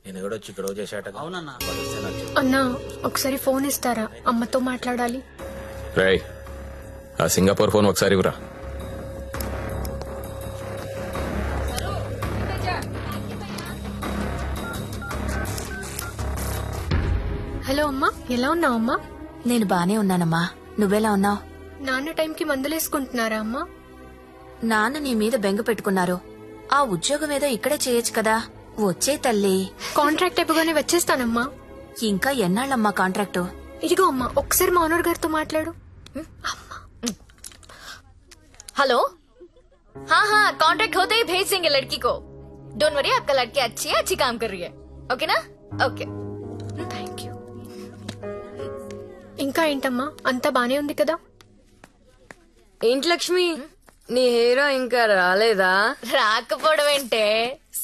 నేను కూడా వచ్చి ఇక్కడ చేశాట. అన్నా ఒకసారి ఫోన్ ఇస్తారా, అమ్మతో మాట్లాడాలి. రేయ్ ఆ సింగపూర్ ఫోన్ ఒకసారి ఇవ్వరా. హలో అమ్మా, ఎలా ఉన్నావు అమ్మా? నేను బానే ఉన్నానమ్మా, నువ్వెలా ఉన్నావు? నాన్న టైంకి మందులేసుకుంటున్నారా అమ్మా? నాన్న నీ మీద బెంగ పెట్టుకున్నారు. ఆ ఉద్యోగం ఏదో ఇక్కడే చేయొచ్చు కదా. వచ్చే తల్లి. కాంట్రాక్ట్ అయిపోగానే వచ్చేస్తానమ్మా. ఇంకా ఎన్నాళ్ళమ్మా కాంట్రాక్టు? ఇదిగో అమ్మా, ఒకసారి మా ఓనర్ గారితో మాట్లాడు. हेलो, हाँ हाँ कॉन्ट्रैक्ट होते ही भेज देंगे लड़की को. डोंट वरी, आपका लड़की अच्छी है, अच्छी काम कर रही है. ओके ना? ओके. Thank you. ఇంకా ఏంటమ్మా, అంతా బానే ఉంది కదా? ఏంటి లక్ష్మి, నీ హీరో ఇంకా రాలేదా? రాకపోవడం ఏంటే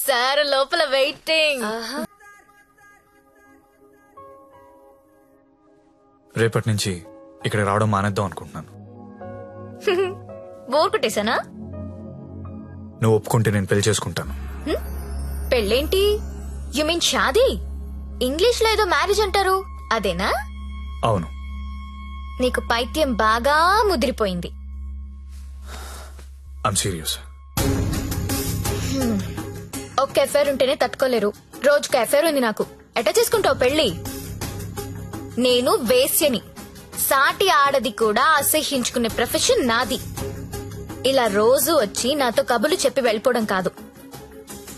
సార్, లోపల వెయిటింగ్. రేపటి నుంచి ఇక్కడ రావడం మానేద్దాం అనుకుంటున్నాను. బోర్ కొట్టేశానా? నువ్వు ఒప్పుకుంటే నేను పెళ్లి చేసుకుంటాను. పెళ్ళేంటి? యు మీన్ షాదీ? ఇంగ్లీష్ లో ఏదో మ్యారేజ్ అంటారు, అదేనా? అవును. నీకు పైత్యం బాగా ముదిరిపోయింది. I'm serious. ఒక్క ఎఫైర్ ఉంటేనే తట్టుకోలేరు, రోజుకు ఎఫైర్ ఉంది నాకు. ఎట్టా చేసుకుంటావు పెళ్లి? నేను వేశ్యని, సాటి ఆడది కూడా అసహ్యించుకునే ప్రొఫెషన్ నాది. ఇలా రోజు వచ్చి నాతో కబులు చెప్పి వెళ్ళిపోవడం కాదు.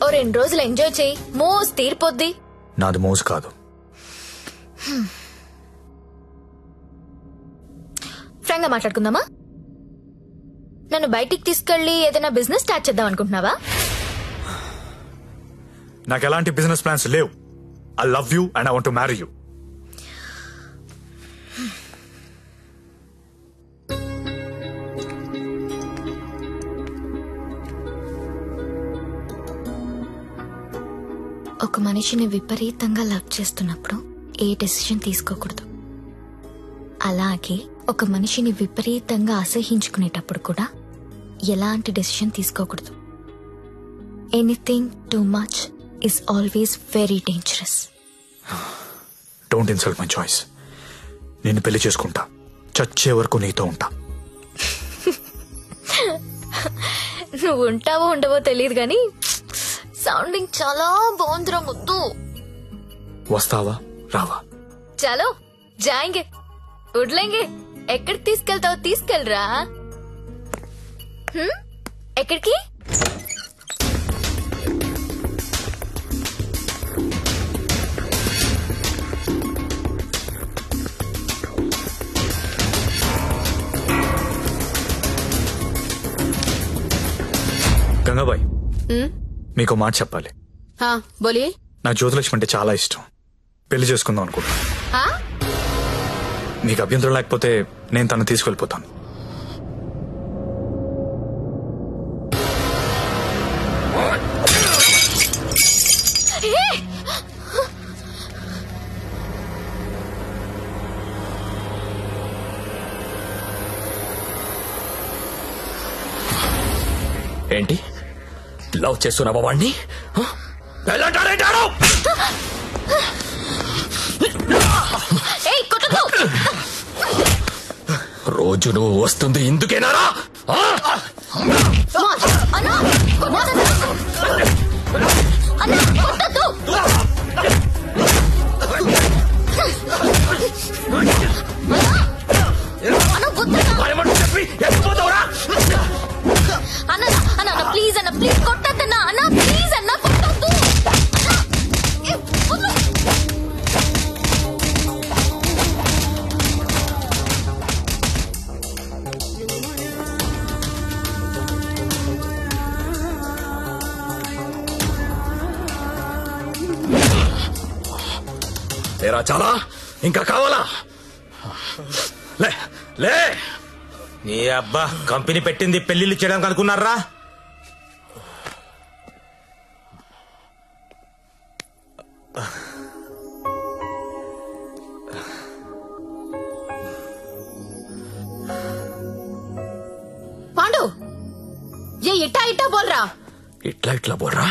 ఓ 2 రోజులు ఎంజాయ్ చేయి, మోస్ తీరిపోద్ది. నాది మోజు కాదు. ఫ్రాంక్ గా మాట్లాడుకుందామా? నన్ను బయటికి తీసుకెళ్లి ఏదైనా బిజినెస్ స్టార్ట్ చేద్దాం అనుకుంటున్నావా? నాకు ఎలాంటి బిజినెస్ ప్లాన్స్ లేవు. I love you and I want to marry you. ఒక మనిషిని విపరీతంగా లవ్ చేస్తున్నప్పుడు ఏ డెసిషన్ తీసుకోకూడదు. అలాగే ఒక మనిషిని విపరీతంగా అసహించుకునేటప్పుడు కూడా ఎలాంటి డెసిషన్ తీసుకోకూడదు. Anything too much is always very dangerous. Don't insult my choice. నేను పెళ్లి చేసుకుంటా, చచ్చే వరకు నీతో ఉంటా. నువ్వు ఉంటావో ఉండవో తెలియదు గాని సౌండింగ్ చాలా బాగుందిరా ముద్దు. వస్తావా రావా? చలో జాయింగే, వడ్లేంగే. ఎక్కడికి తీసుకెళ్తావు తీసుకెళ్ళరా. ఎక్కడికి? గంగాబాయ్, మీకు మాట చెప్పాలి. బోలియే. నాకు జ్యోతిలక్ష్మి అంటే చాలా ఇష్టం. పెళ్లి చేసుకుందాం అనుకుంటా. మీకు అభ్యంతరం లేకపోతే నేను తను తీసుకెళ్ళిపోతాను. ఏంటి లవ్ చేస్తున్నావా వాణ్ణి? రోజు నువ్వు వస్తుంది ఇందుకేనారా? అన్న ప్లీజ్ అన్న, ప్లీజ్ కొట్టద్దన్నా. అన్న ప్లీజ్ అన్న, కొట్టద్దు. లేరా చాలా? ఇంకా కావాలా? లే లే. నీ అబ్బా కంపెనీ పెట్టింది పెళ్లిళ్ళు చేయడానికి అనుకున్నారా? పాండు, ఏ ఇట్టా ఇట్టా బోల్రా. ఇట్లా ఇట్లా బోర్రా.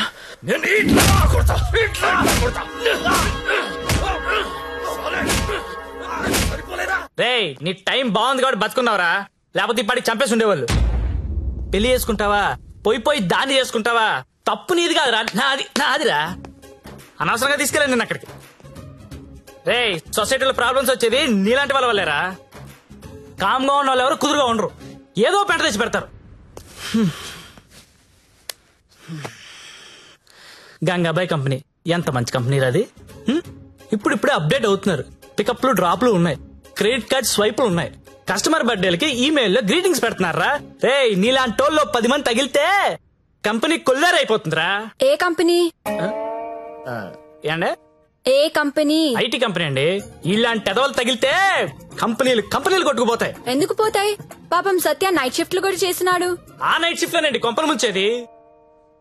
నేను ఇట్లా కొడతా, ఇట్లా కొడతా. రేయ్ నీ టైం బాగుంది కాబట్టి బతుకున్నావురా, లేకపోతే ఇప్పటికి చంపేసి ఉండేవాళ్ళు. పెళ్లి చేసుకుంటావా, పోయి దాన్ని చేసుకుంటావా, తప్పు నీది కాదురా, నాదిరా. అనవసరంగా తీసుకెళ్ళండి నేను అక్కడికి. రేయ్ సొసైటీలో ప్రాబ్లమ్స్ వచ్చేది నీలాంటి వాళ్ళ వల్లేరా. కామ్గా ఉన్న వాళ్ళు ఎవరు కుదురుగా ఉండరు, ఏదో పెంట తెచ్చి పెడతారు. గంగాబాయ్ కంపెనీ ఎంత మంచి కంపెనీ అది. ఇప్పుడిప్పుడే అప్డేట్ అవుతున్నారు. పికప్లు డ్రాప్లు ఉన్నాయి, క్రెడిట్ కార్డ్ స్వైపులు ఉన్నాయి. కస్టమర్ బర్త్డేలకి ఈమెయిల్లో గ్రీటింగ్స్ పెడుతున్నారా. రే నీలాంటి టోల్లో 10 మంది తగిలితే కంపెనీ కొల్లారైపోతుందిరా. ఏ కంపెనీ? ఏండే ఏ కంపెనీ? ఐటీ కంపెనీ అండి. ఇలాంటి ఎదవలు తగిలితే కంపెనీలు కొట్టుకుపోతాయి. ఎందుకు పోతాయి? పాపం సత్య నైట్ షిఫ్ట్లు కూడా చేసినాడు. ఆ నైట్ షిఫ్ట్ లోనండి కొంపలు ముంచేది.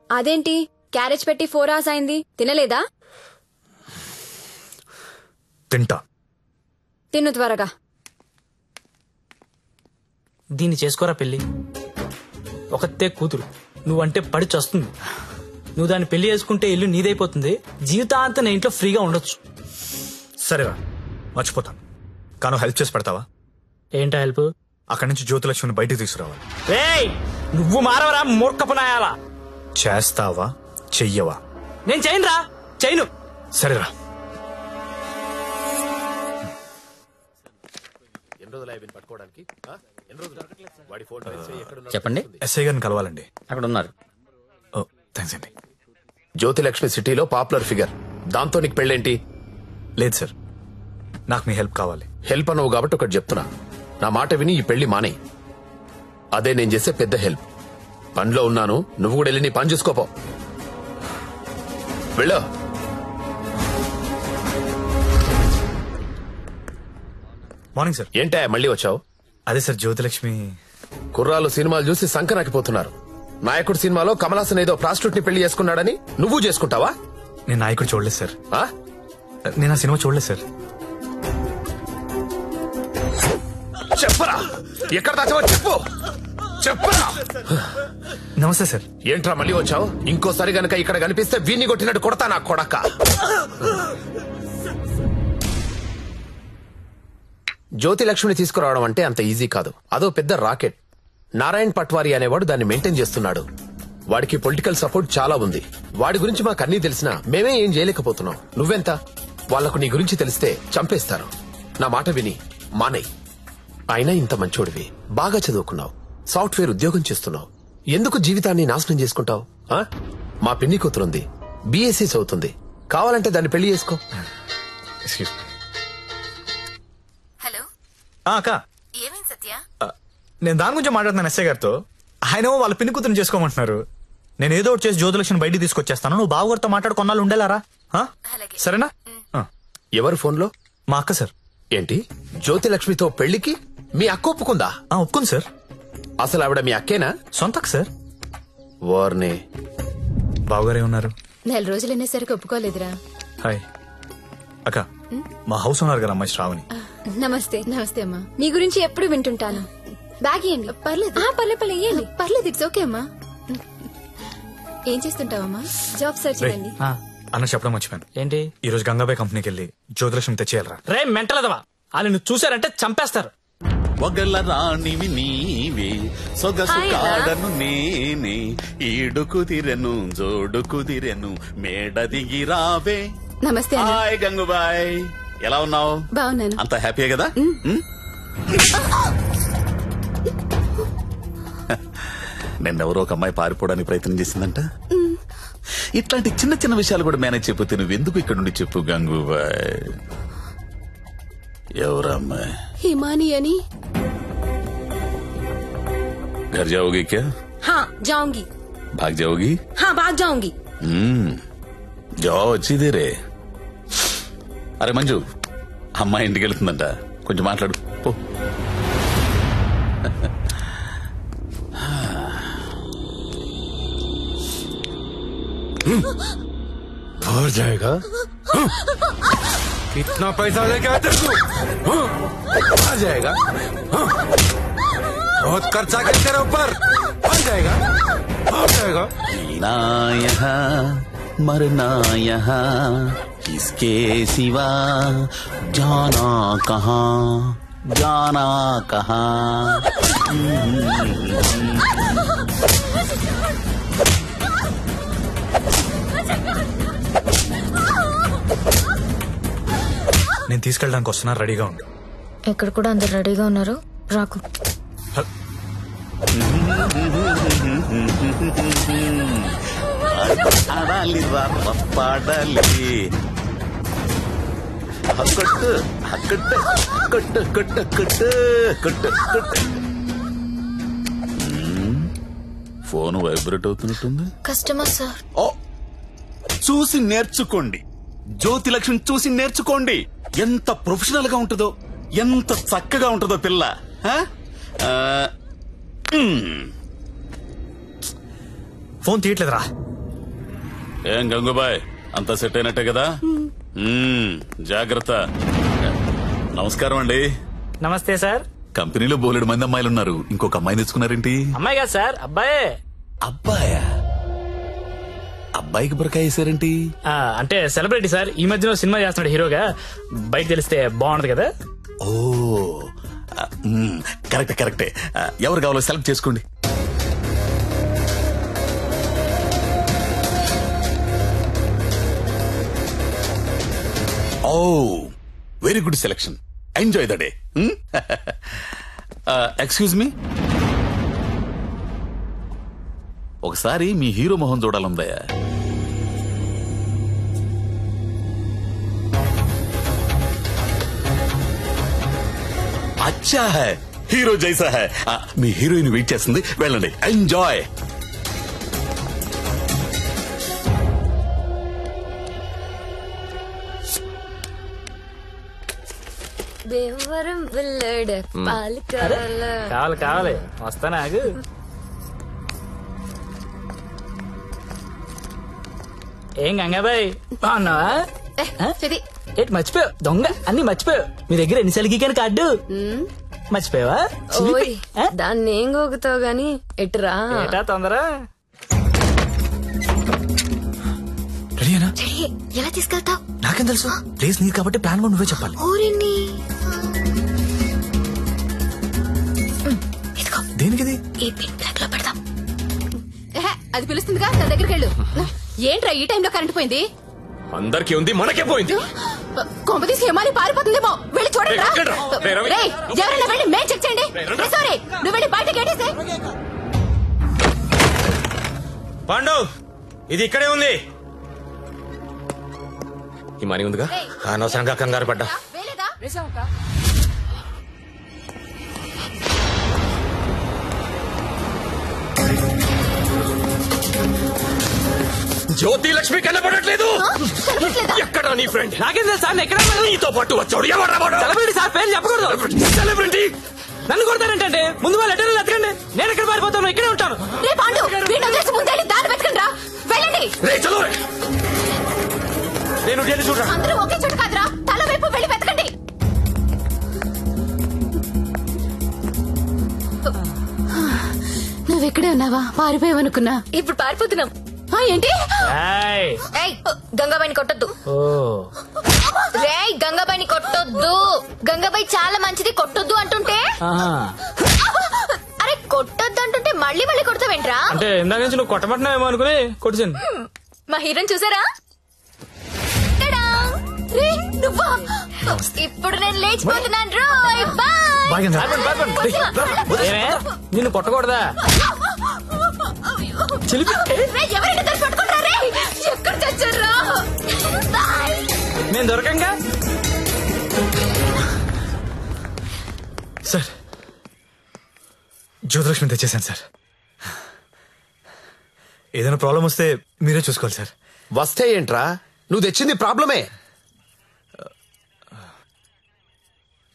అదేంటి క్యారేజ్ పెట్టి 4 hours అయింది, తినలేదా? తింటా. తిను త్వరగా. దీన్ని చేసుకోరా పెళ్లి. ఒకతే కూతురు, నువ్వంటే పడి చస్తుంది. నువ్వు దాన్ని పెళ్లి చేసుకుంటే ఇల్లు నీదైపోతుంది, జీవితాంతం నా ఇంట్లో ఫ్రీగా ఉండొచ్చు. సరేరా మర్చిపోతాను, కాను హెల్ప్ చేసి పెడతావా? ఏంటా హెల్ప్? అక్కడి నుంచి జ్యోతిలక్ష్మిని బయటికి తీసుకురావాలి. రేయ్ నువ్వు మారవరా మూర్ఖపునాయాలా. చేస్తావా చెయ్యవా? నేను చేయనురా, చేయను. సరేరా. చెప్పండి. ఎస్ఐ గారిని కలవాలండి. అక్కడ ఉన్నారు. ఓ థ్యాంక్స్ అండి. జ్యోతిలక్ష్మి సిటీలో పాపులర్ ఫిగర్, దాంతో నీకు పెళ్ళేంటి? లేదు సార్, నాకు మీ హెల్ప్ కావాలి. హెల్ప్ అనవు కాబట్టి ఒకటి చెప్తున్నా, నా మాట విని ఈ పెళ్లి మానే. అదే నేను చేసే పెద్ద హెల్ప్. పనిలో ఉన్నాను, నువ్వు కూడా వెళ్ళి నీ పని చూసుకోపో. వెళ్ళు. Morning sir. ఏంటా మళ్ళీ వచ్చావు? అదే సార్ జ్యోతిలక్ష్మి. కుర్రాలు సినిమాలు చూసి సంకరాకిపోతున్నారు. నాయకుడు సినిమాలో కమలాసన్ ఏదో ప్రాస్టిట్యూట్ ని పెళ్లి చేసుకున్నాడని నువ్వు చేసుకుంటావా? నేను నాయకుడు చూడలేదు సార్. ఆ? నేను ఆ సినిమా చూడలేదు సార్. చెప్పరా, ఎక్కడ దాచావో చెప్పు. చెప్పరా. నమస్తే సార్. ఏంట్రా మళ్ళీ వచ్చావు? ఇంకోసారి గనక ఇక్కడ కనిపిస్తే వీణ్ణి కొట్టినట్టు కొడతా నా కొడక. జ్యోతిలక్ష్మిని తీసుకురావడం అంటే అంత ఈజీ కాదు, అదో పెద్ద రాకెట్. నారాయణ్ పట్వారీ అనేవాడు దాన్ని మెయింటైన్ చేస్తున్నాడు. వాడికి పొలిటికల్ సపోర్ట్ చాలా ఉంది. వాడి గురించి మాకు అన్నీ తెలిసినా మేమే ఏం చేయలేకపోతున్నాం. నువ్వెంత? వాళ్లకు నీ గురించి తెలిస్తే చంపేస్తారు. నా మాట విని మానేయ్. అయినా ఇంత మంచోడివి, బాగా చదువుకున్నావు, సాఫ్ట్వేర్ ఉద్యోగం చేస్తున్నావు, ఎందుకు జీవితాన్ని నాశనం చేసుకుంటావు? మా పిన్ని కూతురుంది, బీఎస్సీ చదువుతుంది, కావాలంటే దాన్ని పెళ్లి చేసుకో. హలో అక్క, ఏమైంది సత్య? నేను దాని గురించి మాట్లాడుతున్నాను ఎస్ఐ గారితో. ఆయన వాళ్ళ పిన్ని కూతురుని చేసుకోమంటున్నారు. నేను ఏదో ఒకటి చేసి జ్యోతిలక్ష్మిని బయటికి తీసుకొచ్చేస్తాను. నువ్వు బావగారితో మాట్లాడు, కొన్నాళ్ళు ఉండేలారా? సరేనా? ఎవరు ఫోన్లో? మా అక్క సార్. ఏంటి, జ్యోతిలక్ష్మితో పెళ్లికి మీ అక్క ఒప్పుకుందా? ఒప్పుకుంది సార్. అసలు ఆవిడ మీ అక్కేనా? సొంత అక్క సార్. వార్నే. బావగారే ఉన్నారు. 4 రోజులు అనేసరికి ఒప్పుకోలేదురా. హాయ్ అక్క, మా హౌస్ ఓనర్ గారు అమ్మాయి శ్రావణి. నమస్తే. నమస్తే అమ్మా. మీ గురించి ఎప్పుడు వింటుంటాను. బ్యాగ్ ఇవ్వండి. పర్లేదు పర్లేదు ఇవ్వండి. పర్లేదు, ఇట్స్ ఓకే అమ్మా. ఏం చేస్తుంటావమ్మా? జాబ్ సర్చ్ రేయ్, చేయండి. అన్న చెప్పడం మర్చిపోయాను. ఏంటి? ఈ రోజు గంగాబాయ్ కంపెనీకి వెళ్ళి జ్యోతిలక్ష్మి తెచ్చేయాలరా. రే మెంటలదవా, వాళ్ళు నువ్వు చూసారంటే చంపేస్తారు. ఒగల రాణివి నీవే, సొగసు కాడను నేనే, ఈడు కుదిరెను జోడు కుదిరెను, మేడ దిగి రావే. నమస్తే అన్న. హాయ్ గంగుబాయ్, ఎలా ఉన్నావు? బాగున్నాను. అంత హ్యాపీయే కదా? నిన్నెవరో ఒక అమ్మాయి పారిపోవడానికి ప్రయత్నం చేసిందంట. ఇట్లాంటి చిన్న చిన్న విషయాలు కూడా మేనేజ్ చెప్పితే నువ్వెందుకు ఇక్కడ నుండి చెప్పు గంగుబాయ్. ఎవరమ్మాయి? హిమాని అని. घर जाओगी क्या? हाँ जाऊंगी. भाग जाओगी? हाँ भाग जाऊंगी. जाओ अच्छी देरे. అరే మంజు, అమ్మాయి ఇంటికి వెళ్తుందంట, కొంచెం మాట్లాడు పో. और जाएगा? इतना पैसा लेके आते तू? आ जाएगा? बहुत खर्चा कर तेरे ऊपर. आ जाएगा, आ जाएगा. जीना यहाँ मरना यहाँ, इसके सिवा जाना कहाँ. జానా కహా. నేను తీసుకెళ్ళడానికి వస్తున్నా, రెడీగా ఉండు. ఇక్కడ కూడా అందరు రెడీగా ఉన్నారు, రాకు. ఆడాలి పాడాలి. కొట్టు కొట్టు కొట్టు కొట్టు కొట్టు కొట్టు కొట్టు. ఫోన్ వైబ్రేట్ అవుతున్నట్టుంది. Customer sir. ఓ, చూసి నేర్చుకోండి. జ్యోతి లక్ష్మి చూసి నేర్చుకోండి. ఎంత ప్రొఫెషనల్ గా ఉంటుందో, ఎంత చక్కగా ఉంటుందో పిల్ల. ఫోన్ తీయట్లేదురా. ఏం గంగుబాయ్, అంతా సెట్ అయినట్టే కదా? జాగ్రత్త. నమస్కారం అండి. నమస్తే సార్. కంపెనీలో బోలెడు మంది అమ్మాయిలు ఉన్నారు, ఇంకొక అమ్మాయి తెచ్చుకున్నారేంటి? అమ్మాయి కాదు సార్, అబ్బాయే. అబ్బాయా? అబ్బాయికి బురకాయ వేసారేంటి? అంటే సెలబ్రిటీ సార్, ఈ మధ్యలో సినిమా చేస్తున్నాడు హీరోగా. బయట తెలిస్తే బాగుండదు కదా. ఓ కరెక్టే కరెక్టే. ఎవరు కావాలో సెలెక్ట్ చేసుకోండి. Oh very good selection. Enjoy the day. Excuse me, ఒకసారి మీ హీరో మొహం చూడాలందయ్యా. అచ్చా హై, హీరో జైసా హై. మీ హీరోయిన్ వెయిట్ చేస్తుంది, వెళ్ళండి. ఎంజాయ్. కావాలి కావాలి, వస్తానా? ఆగు. ఏం గంగాబాయ్, బాగున్నావా? ఏంటి మర్చిపోయావు? దొంగ అన్ని మర్చిపోయావు. మీ దగ్గర ఎన్నిసార్లు గీకాను కార్డు మర్చిపోయావా? దాన్ని ఏం గోగుతావు గాని ఎటురా. ఏటా తొందర? రెడీనా? ఎలా తీసుకెళ్తావు? నాకేం తెలుసు, ప్లేస్ నీది కాబట్టి ప్లాన్ కూడా నువ్వే చెప్పాలి. దేనికిది? ఈ పిన్ బ్లాక్ లో పెడదాం. అది పిలుస్తుందిగా, నా దగ్గరికి వెళ్ళు. ఏంట్రా ఈ టైంలో కరెంట్ పోయింది? అందరికీ ఉంది, మనకే పోయింది. కొంప తీసి హిమాలయ పారిపోతుందేమో, వెళ్ళి చూడండి. ఎవరైనా వెళ్ళి మేం చెక్ చేయండి. సారీ, నువ్వు వెళ్ళి బయట గేటేసే. పాండు, ఇది ఇక్కడే ఉంది. ఈ మనీ ఉందిగా, అనవసరంగా కంగారు పడ్డా. జ్యోతి లక్ష్మి కనబడట్లేదు. ఎక్కడ నీ ఫ్రెండ్? నాకేం తెలుసు సార్, ఎక్కడ నీతో పాటు వచ్చాడు ఎవరు? సెలబ్రిటీ సార్, పేరు చెప్పకూడదు. సెలబ్రిటీ నన్ను కొడతారంటే ముందు వాళ్ళు లెటర్లు ఎత్తకండి. నేను ఎక్కడ పారిపోతాను, ఇక్కడే ఉంటాను. వెళ్ళండి. నేను ఢిల్లీ చూడరా. అందరూ ఒకే చోట కాదురా, తల వైపు వెళ్ళి వెతకండి. నువ్వెక్కడే ఉన్నావా? పారిపోయావనుకున్నా. ఇప్పుడు పారిపోతున్నాం. ఏంటి? గంగాబాయిని కొట్టొద్దు. రేయ్, గంగాబాయిని కొట్టొద్దు. గంగాబాయి చాలా మంచిది, కొట్టొద్దు అంటుంటే. అరే కొట్టొద్దు అంటుంటే మళ్ళీ మళ్ళీ కొడతావేంట్రా? అంటే ఇందాక నుంచి నువ్వు కొట్టబట్టినావేమో అనుకుని కొట్టించాను. మా హీరోని చూసారా? ఇప్పుడు నేను లేచిపోతున్నాను. రోయ్ బాయ్. నిన్ను కొట్టకూడదా? ఎవరైనా దాన్ని పట్టుకుంటారా? ఎక్కడ చచ్చారా? నేను దొరకంగా. సార్, జ్యోతిలక్ష్మి తెచ్చేసాను సార్. ఏదైనా ప్రాబ్లం వస్తే మీరే చూసుకోవాలి సార్. వస్తే ఏంట్రా, నువ్వు తెచ్చింది ప్రాబ్లమే.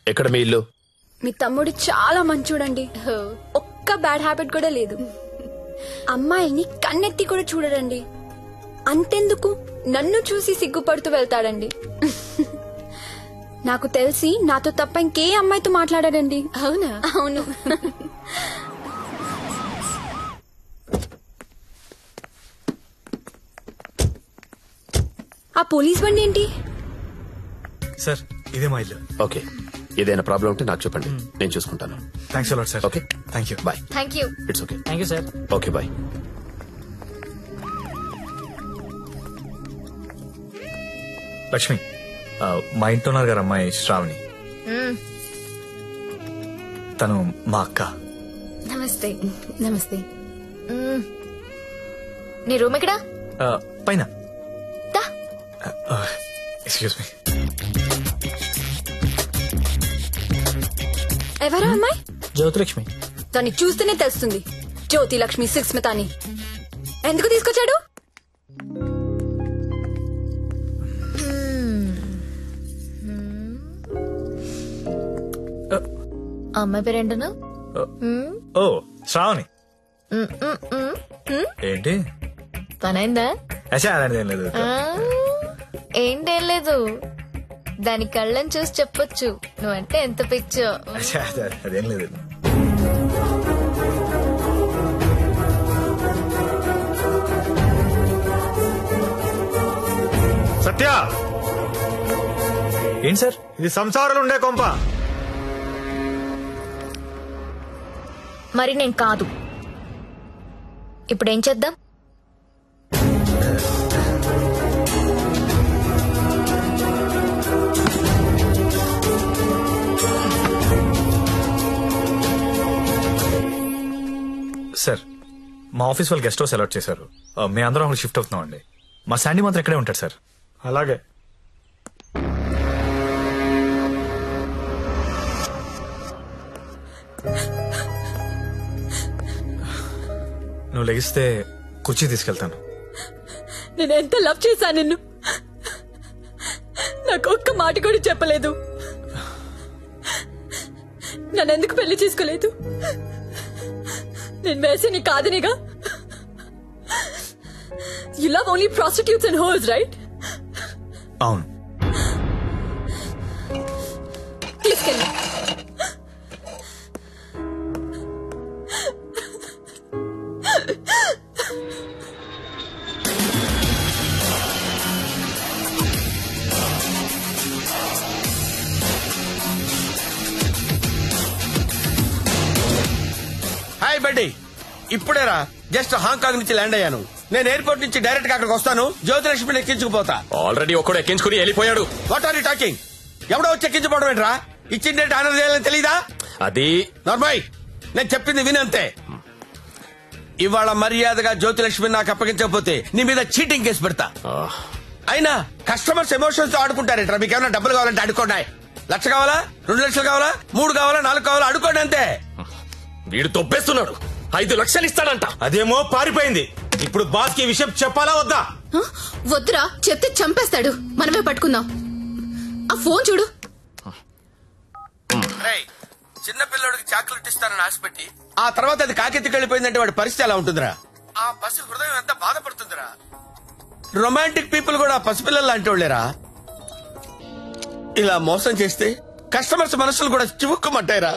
ఎక్కడ మీ ఇల్లు? మీ తమ్ముడు చాలా మంచోడండి. ఒక్క బ్యాడ్ హ్యాబిట్ కూడా లేదు. అమ్మాయిని కన్నెత్తి కూడా చూడడండి. అంతెందుకు, నన్ను చూసి సిగ్గుపడుతూ వెళ్తాడండి. నాకు తెలిసి నాతో తప్ప ఇంకే అమ్మాయితో మాట్లాడాడండి. అవునా? అవును. ఆ పోలీస్ బండి ఏంటి? సార్, ఇదే మా ఇల్లు. ఓకే, ఏదైనా ప్రాబ్లం ఉంటే నాకు చెప్పండి, నేను చూసుకుంటాను. Thanks a lot sir. Okay, thank you. Bye. Thank you. It's okay. Thank you sir. Okay, bye. Lakshmi, మా ఇంట్లో ఉన్నారు గారు అమ్మాయి శ్రావణి. తను మా అక్క. నమస్తే. నమస్తే. నీ రూమ్ ఎక్కడా? పైన. దా. Excuse me. ఎవరా అమ్మాయి? జ్యోతిలక్ష్మి. దాన్ని చూస్తేనే తెలుస్తుంది, జ్యోతి లక్ష్మి సుస్మిత అని. ఎందుకు తీసుకొచ్చాడు? అమ్మాయి పేరేంటను? ఓ శ్రావణి. ఏంటి పనైందా? అలాంటిది ఏం లేదు. ఏంటేం లేదు, దాని కళ్ళని చూసి చెప్పొచ్చు నువ్వంటే ఎంత పిచ్చో. అదేం లేదు. సత్య, ఏంటి సార్? ఇది సంసారాలు ఉండే కొంప. మరి నేను కాదు. ఇప్పుడేం చేద్దాం? సార్, మా ఆఫీస్ వాళ్ళు గెస్ట్ హౌస్ అలాట్ చేశారు. మేము అందరం అక్కడ షిఫ్ట్ అవుతున్నాం అండి. మా శాండీ మాత్రం ఇక్కడే ఉంటాడు సార్. అలాగే. నువ్వు లెగిస్తే కుర్చీ తీసుకెళ్తాను. నేను ఎంత లవ్ చేశా నిన్ను, నాకు ఒక్క మాట కూడా చెప్పలేదు. నన్నెందుకు పెళ్లి చేసుకోలేదు? నేను వేసి కాదనిగా. You love only prostitutes and whores, right? అవును. తీసుకెళ్ళి. హాయ్ బడ్డీ, ఇప్పుడేరా జస్ట్ హాంకాంగ్ నుంచి ల్యాండ్ అయ్యాను. నేను ఎయిర్పోర్ట్ నుంచి డైరెక్ట్ గా అక్కడికి వస్తాను. జ్యోతిలక్ష్మిని ఎక్కించుకుపోతా. ఆల్రెడీ ఒక్కడు ఎక్కించుకుని వెళ్ళిపోయాడు. What are you talking? ఎవడో వచ్చి ఎక్కించుకోవడం ఏంట్రా? ఇచ్చిన డేట్ ఆనర్ చేయాలని తెలీదా? అది నార్మల్, నేను చెప్పింది వినంతే. ఇవాళ మర్యాదగా జ్యోతిలక్ష్మి నాకు అప్పగించకపోతే నీ మీద చీటింగ్ కేసు పెడతా. అయినా కస్టమర్స్ ఎమోషన్స్ తో ఆడుకుంటారేట్రా? మీకు ఏమైనా డబ్బులు కావాలంటే అడుకోండి. 1,00,000 కావాలా, 2 లక్షలు కావాలా, 3 కావాలా, 4 కావాలా, అడుకోండి అంతే. వీడు తొప్పేస్తున్నాడు. 5 లక్షలు ఇస్తాడంట. అదేమో పారిపోయింది. ఇప్పుడు బాస్ కి విషయం చెప్పాలా వద్దా? వద్దురా, చెప్తే చంపేస్తాడు. మనమే పట్టుకుందాం. ఆ ఫోన్ చూడు. చిన్న పిల్లడికి చాక్లెట్ ఇస్తానని ఆశపెట్టి ఆ తర్వాత అది కాకెత్తికి వెళ్ళిపోయిందంటే వాడి పరిస్థితి ఎలా ఉంటుందిరా? ఆ పసి హృదయం ఎంత బాధపడుతుందిరా? రొమాంటిక్ పీపుల్ కూడా పసిపిల్లలు లాంటి వాళ్ళేరా. ఇలా మోసం చేస్తే కస్టమర్స్ మనసులు కూడా చివుక్కుమంటాయిరా.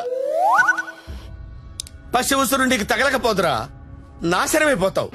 పసి ఉసురు నీకు తగలకపోదురా, నాశనమైపోతావు.